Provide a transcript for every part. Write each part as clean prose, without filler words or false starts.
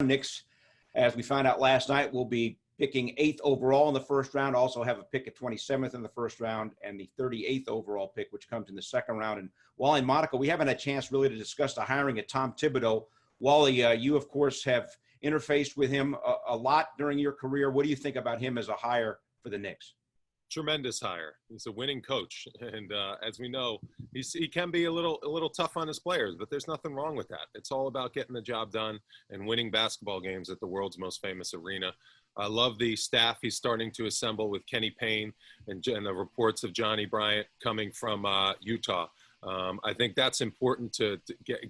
Knicks, as we found out last night, will be picking 8th overall in the first round, also have a pick at 27th in the first round, and the 38th overall pick, which comes in the second round. And Wally and Monica, we haven't had a chance really to discuss the hiring of Tom Thibodeau. Wally, you, of course, have interfaced with him a lot during your career. What do you think about him as a hire for the Knicks? Tremendous hire. He's a winning coach, and as we know, he can be a little tough on his players, but there's nothing wrong with that. It's all about getting the job done and winning basketball games at the world's most famous arena. I love the staff he's starting to assemble with Kenny Payne and the reports of Johnny Bryant coming from Utah. I think that's important to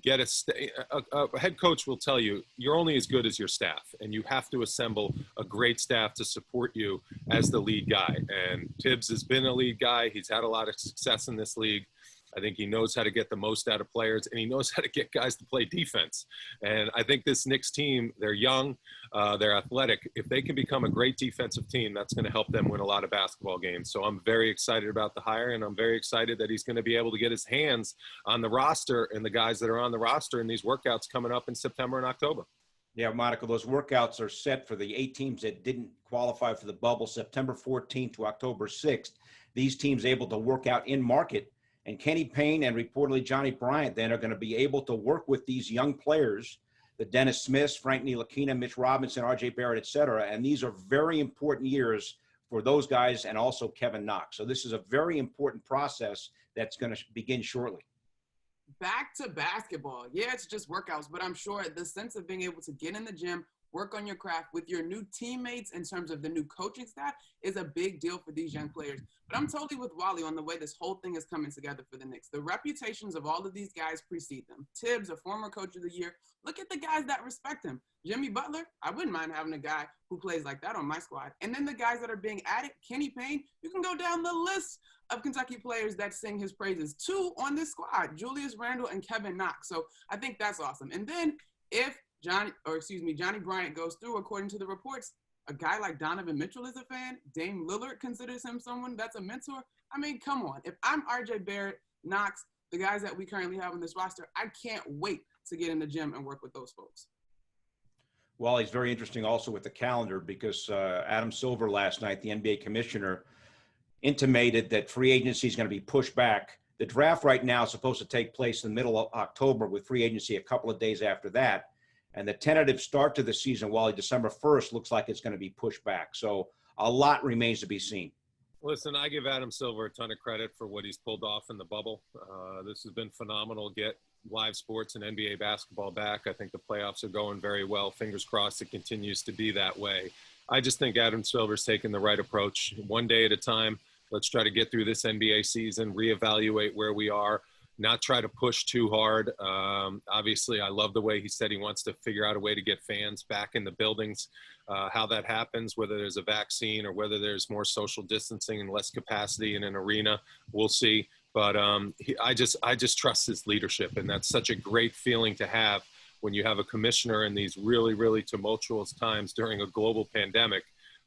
get a head coach will tell you you're only as good as your staff, and you have to assemble a great staff to support you as the lead guy. And Tibbs has been a lead guy. He's had a lot of success in this league. I think he knows how to get the most out of players, and he knows how to get guys to play defense. And I think this Knicks team, they're young, they're athletic. If they can become a great defensive team, that's going to help them win a lot of basketball games. So I'm very excited about the hire, and I'm very excited that he's going to be able to get his hands on the roster and the guys that are on the roster in these workouts coming up in September and October. Yeah, Monica, those workouts are set for the 8 teams that didn't qualify for the bubble, September 14th to October 6th. These teams able to work out in market. And Kenny Payne and reportedly Johnny Bryant then are going to be able to work with these young players, the Dennis Smiths, Frank Ntilikina, Mitch Robinson, R.J. Barrett, et cetera. And these are very important years for those guys and also Kevin Knox. So this is a very important process that's going to begin shortly. Back to basketball. Yeah, it's just workouts, but I'm sure the sense of being able to get in the gym, work on your craft with your new teammates in terms of the new coaching staff is a big deal for these young players. But I'm totally with Wally on the way this whole thing is coming together for the Knicks. The reputations of all of these guys precede them. Tibbs, a former coach of the year. Look at the guys that respect him. Jimmy Butler, I wouldn't mind having a guy who plays like that on my squad. And then the guys that are being added, Kenny Payne, you can go down the list of Kentucky players that sing his praises. 2 on this squad, Julius Randle and Kevin Knox. So I think that's awesome. And then if Johnny Bryant goes through, according to the reports, a guy like Donovan Mitchell is a fan. Dame Lillard considers him someone that's a mentor. I mean, come on. If I'm R.J. Barrett, Knox, the guys that we currently have on this roster, I can't wait to get in the gym and work with those folks. Well, he's very interesting also with the calendar because Adam Silver last night, the NBA commissioner, intimated that free agency is going to be pushed back. The draft right now is supposed to take place in the middle of October with free agency a couple of days after that. And the tentative start to the season, Wally, December 1st, looks like it's going to be pushed back. So a lot remains to be seen. Listen, I give Adam Silver a ton of credit for what he's pulled off in the bubble. This has been phenomenal. Get live sports and NBA basketball back. I think the playoffs are going very well. Fingers crossed it continues to be that way. I just think Adam Silver's taken the right approach. One day at a time. Let's try to get through this NBA season, reevaluate where we are. Not try to push too hard. Obviously, I love the way he said he wants to figure out a way to get fans back in the buildings. How that happens, whether there's a vaccine or whether there's more social distancing and less capacity in an arena, we'll see. But I just trust his leadership, and that's such a great feeling to have when you have a commissioner in these really, really tumultuous times during a global pandemic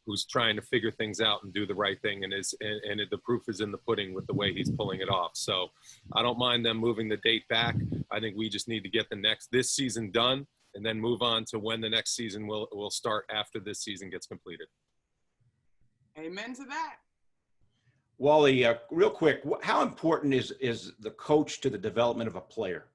who's trying to figure things out and do the right thing, and the proof is in the pudding with the way he's pulling it off. So I don't mind them moving the date back. I think we just need to get this season done and then move on to when the next season will start after this season gets completed. Amen to that. Wally, real quick, how important is the coach to the development of a player?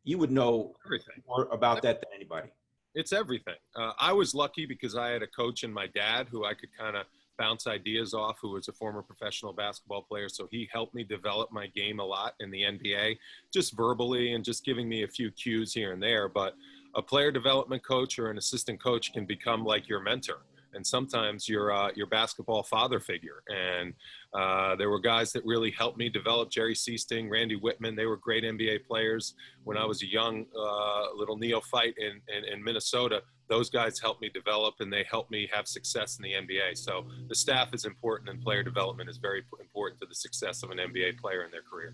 You would know everything more about that than anybody. It's everything. I was lucky because I had a coach in my dad who I could kind of bounce ideas off, who was a former professional basketball player. So he helped me develop my game a lot in the NBA, just verbally and just giving me a few cues here and there. But a player development coach or an assistant coach can become like your mentor. And sometimes your basketball father figure. And there were guys that really helped me develop. Jerry Seasting, Randy Whitman, they were great NBA players. When I was a young little neophyte in Minnesota, those guys helped me develop and they helped me have success in the NBA. So the staff is important and player development is very important to the success of an NBA player in their career.